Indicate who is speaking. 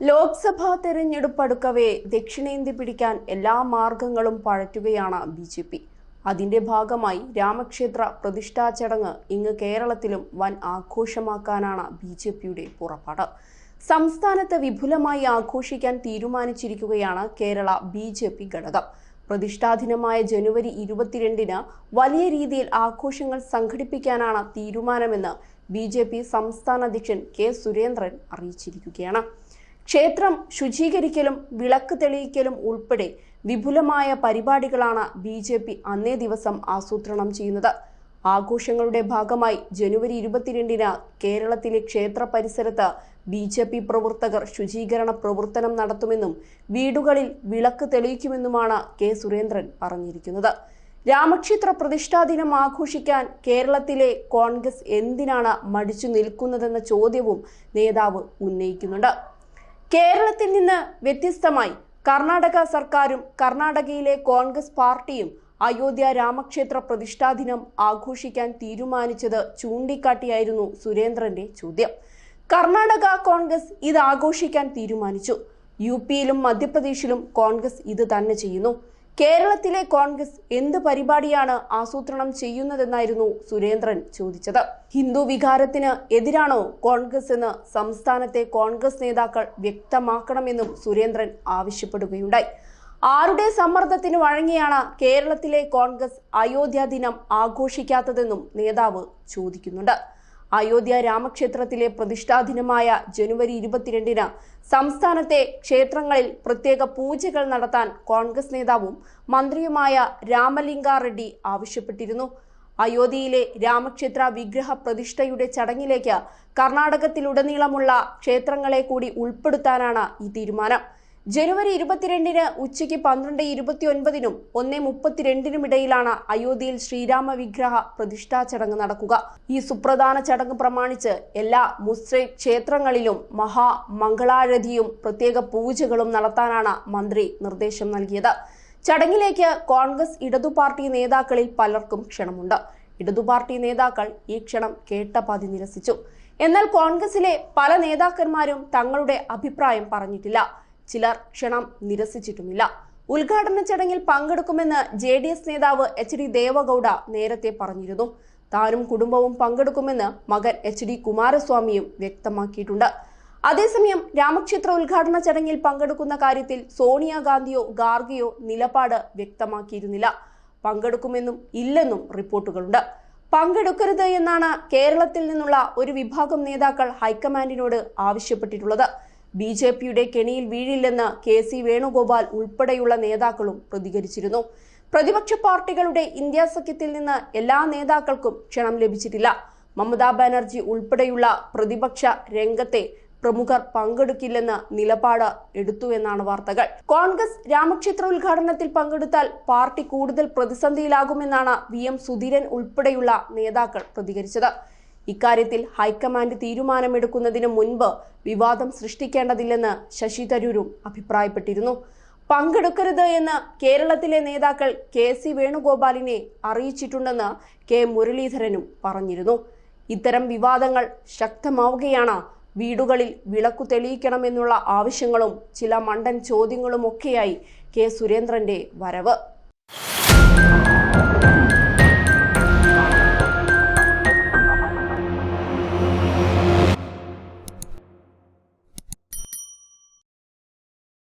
Speaker 1: ലോക്സഭാ തെരഞ്ഞെടുപ്പ് അടുക്കവേ ദക്ഷിണേന്ത്യ പിടിക്കാൻ എല്ലാ മാർഗങ്ങളും പഴറ്റുകയാണ് ബി.ജെ.പി. അതിന്റെ ഭാഗമായി രാമക്ഷേത്ര പ്രതിഷ്ഠാ ചടങ്ങ് ഇങ്ങ് കേരളത്തിലും വൻ ആഘോഷമാക്കാനാണ് ബി.ജെ.പിയുടെ പുറപ്പാട്. സംസ്ഥാനത്ത് വിപുലമായി ആഘോഷിക്കാൻ തീരുമാനിച്ചിരിക്കുകയാണ് കേരള ബി.ജെ.പി. ഘടകം. പ്രതിഷ്ഠാദിനമായ ജനുവരി 22-ന് വലിയ രീതിയിൽ ആഘോഷങ്ങൾ സംഘടിപ്പിക്കാനാണ് തീരുമാനമെന്ന് ബി.ജെ.പി. സംസ്ഥാന അധ്യക്ഷൻ കെ സുരേന്ദ്രൻ അറിയിച്ചിരിക്കുകയാണ്. ക്ഷേത്രം ശുചീകരിക്കലും വിളക്ക് തെളിയിക്കലും ഉൾപ്പെടെ വിപുലമായ പരിപാടികളാണ് ബി.ജെ.പി. അന്നേ ദിവസം ആസൂത്രണം ചെയ്യുന്നത്. ആഘോഷങ്ങളുടെ ഭാഗമായി ജനുവരി 22-ന് കേരളത്തിലെ ക്ഷേത്ര പരിസരത്ത് ബി.ജെ.പി. പ്രവർത്തകർ ശുചീകരണ പ്രവർത്തനം നടത്തുമെന്നും വീടുകളിൽ വിളക്ക് തെളിയിക്കുമെന്നുമാണ് കെ സുരേന്ദ്രൻ പറഞ്ഞിരിക്കുന്നത്. രാമക്ഷേത്ര പ്രതിഷ്ഠാ ദിനം ആഘോഷിക്കാൻ കേരളത്തിലെ കോൺഗ്രസ് എന്തിനാണ് മടിച്ചു നിൽക്കുന്നതെന്ന ചോദ്യവും നേതാവ് ഉന്നയിക്കുന്നുണ്ട്. കേരളത്തിൽ നിന്ന് വ്യത്യസ്തമായി കർണാടക സർക്കാരും കർണാടകയിലെ കോൺഗ്രസ് പാർട്ടിയും അയോധ്യ രാമക്ഷേത്ര പ്രതിഷ്ഠാ ദിനം ആഘോഷിക്കാൻ തീരുമാനിച്ചത് ചൂണ്ടിക്കാട്ടിയായിരുന്നു സുരേന്ദ്രന്റെ ചോദ്യം. കർണാടക കോൺഗ്രസ് ഇത് ആഘോഷിക്കാൻ തീരുമാനിച്ചു. യു.പിയിലും മധ്യപ്രദേശിലും കോൺഗ്രസ് ഇത് തന്നെ ചെയ്യുന്നു. കേരളത്തിലെ കോൺഗ്രസ് എന്ത് പരിപാടിയാണ് ആസൂത്രണം ചെയ്യുന്നതെന്നായിരുന്നു സുരേന്ദ്രൻ ചോദിച്ചത്. ഹിന്ദു വികാരത്തിന് എതിരാണോ കോൺഗ്രസ് എന്ന് സംസ്ഥാനത്തെ കോൺഗ്രസ് നേതാക്കൾ വ്യക്തമാക്കണമെന്നും സുരേന്ദ്രൻ ആവശ്യപ്പെടുകയുണ്ടായി. ആരുടെ സമ്മർദ്ദത്തിന് വഴങ്ങിയാണ് കേരളത്തിലെ കോൺഗ്രസ് അയോധ്യ ദിനം ആഘോഷിക്കാത്തതെന്നും നേതാവ് ചോദിക്കുന്നുണ്ട്. അയോധ്യ രാമക്ഷേത്രത്തിലെ പ്രതിഷ്ഠാ ദിനമായ ജനുവരി 22-ന് സംസ്ഥാനത്തെ ക്ഷേത്രങ്ങളിൽ പ്രത്യേക പൂജകൾ നടത്താൻ കോൺഗ്രസ് നേതാവും മന്ത്രിയുമായ രാമലിംഗ റെഡ്ഡി ആവശ്യപ്പെട്ടിരുന്നു. അയോധ്യയിലെ രാമക്ഷേത്ര വിഗ്രഹ പ്രതിഷ്ഠയുടെ ചടങ്ങിലേക്ക് കർണാടകത്തിലുടനീളമുള്ള ക്ഷേത്രങ്ങളെ കൂടി ഉൾപ്പെടുത്താനാണ് ഈ തീരുമാനം. ജനുവരി 22-ന് ഉച്ചയ്ക്ക് 12:29-നും 1:32-നും ഇടയിലാണ് അയോധ്യയിൽ ശ്രീരാമ വിഗ്രഹ പ്രതിഷ്ഠാ ചടങ്ങ് നടക്കുക. ഈ സുപ്രധാന ചടങ്ങ് പ്രമാണിച്ച് എല്ലാ മുസ്ലിം ക്ഷേത്രങ്ങളിലും മഹാമംഗളാരതിയും പ്രത്യേക പൂജകളും നടത്താനാണ് മന്ത്രി നിർദ്ദേശം നൽകിയത്. ചടങ്ങിലേക്ക് കോൺഗ്രസ് ഇടതു പാർട്ടി നേതാക്കളിൽ പലർക്കും ക്ഷണമുണ്ട്. ഇടതു പാർട്ടി നേതാക്കൾ ഈ ക്ഷണം കേട്ടപാതി നിരസിച്ചു. എന്നാൽ കോൺഗ്രസിലെ പല നേതാക്കന്മാരും തങ്ങളുടെ അഭിപ്രായം പറഞ്ഞിട്ടില്ല. ചിലർ ക്ഷണം നിരസിച്ചിട്ടുമില്ല. ഉദ്ഘാടന ചടങ്ങിൽ പങ്കെടുക്കുമെന്ന് ജെ.ഡി.എസ് നേതാവ് എച്ച്.ഡി. ദേവഗൌഡ നേരത്തെ പറഞ്ഞിരുന്നു. താനും കുടുംബവും പങ്കെടുക്കുമെന്ന് മകൻ എച്ച്.ഡി. കുമാരസ്വാമിയും വ്യക്തമാക്കിയിട്ടുണ്ട്. അതേസമയം രാമക്ഷേത്ര ഉദ്ഘാടന ചടങ്ങിൽ പങ്കെടുക്കുന്ന കാര്യത്തിൽ സോണിയാഗാന്ധിയോ ഖാർഗെയോ നിലപാട് വ്യക്തമാക്കിയിരുന്നില്ല. പങ്കെടുക്കുമെന്നും ഇല്ലെന്നും റിപ്പോർട്ടുകളുണ്ട്. പങ്കെടുക്കരുത് എന്നാണ് കേരളത്തിൽ നിന്നുള്ള ഒരു വിഭാഗം നേതാക്കൾ ഹൈക്കമാൻഡിനോട് ആവശ്യപ്പെട്ടിട്ടുള്ളത്. ബി.ജെ.പിയുടെ കെണിയിൽ വീഴില്ലെന്ന് കെ.സി. വേണുഗോപാൽ ഉൾപ്പെടെയുള്ള നേതാക്കളും പ്രതികരിച്ചിരുന്നു. പ്രതിപക്ഷ പാർട്ടികളുടെ ഇന്ത്യ സഖ്യത്തിൽ നിന്ന് എല്ലാ നേതാക്കൾക്കും ക്ഷണം ലഭിച്ചിട്ടില്ല. മമതാ ബാനർജി ഉൾപ്പെടെയുള്ള പ്രതിപക്ഷ രംഗത്തെ പ്രമുഖർ പങ്കെടുക്കില്ലെന്ന് നിലപാട് എടുത്തുവെന്നാണ് വാർത്തകൾ. കോൺഗ്രസ് രാമക്ഷേത്ര ഉദ്ഘാടനത്തിൽ പങ്കെടുത്താൽ പാർട്ടി കൂടുതൽ പ്രതിസന്ധിയിലാകുമെന്നാണ് വി.എം. സുധീരൻ ഉൾപ്പെടെയുള്ള നേതാക്കൾ പ്രതികരിച്ചത്. ഇക്കാര്യത്തിൽ ഹൈക്കമാൻഡ് തീരുമാനമെടുക്കുന്നതിന് മുൻപ് വിവാദം സൃഷ്ടിക്കേണ്ടതില്ലെന്ന് ശശി തരൂരും അഭിപ്രായപ്പെട്ടിരുന്നു. പങ്കെടുക്കരുത് എന്ന് കേരളത്തിലെ നേതാക്കൾ കെ.സി. വേണുഗോപാലിനെ അറിയിച്ചിട്ടുണ്ടെന്ന് കെ. മുരളീധരനും പറഞ്ഞിരുന്നു. ഇത്തരം വിവാദങ്ങൾ ശക്തമാവുകയാണ്. വീടുകളിൽ വിളക്കു തെളിയിക്കണമെന്നുള്ള ആവശ്യങ്ങളും ചില മണ്ടൻ ചോദ്യങ്ങളുമൊക്കെയായി കെ. സുരേന്ദ്രന്റെ വരവ്.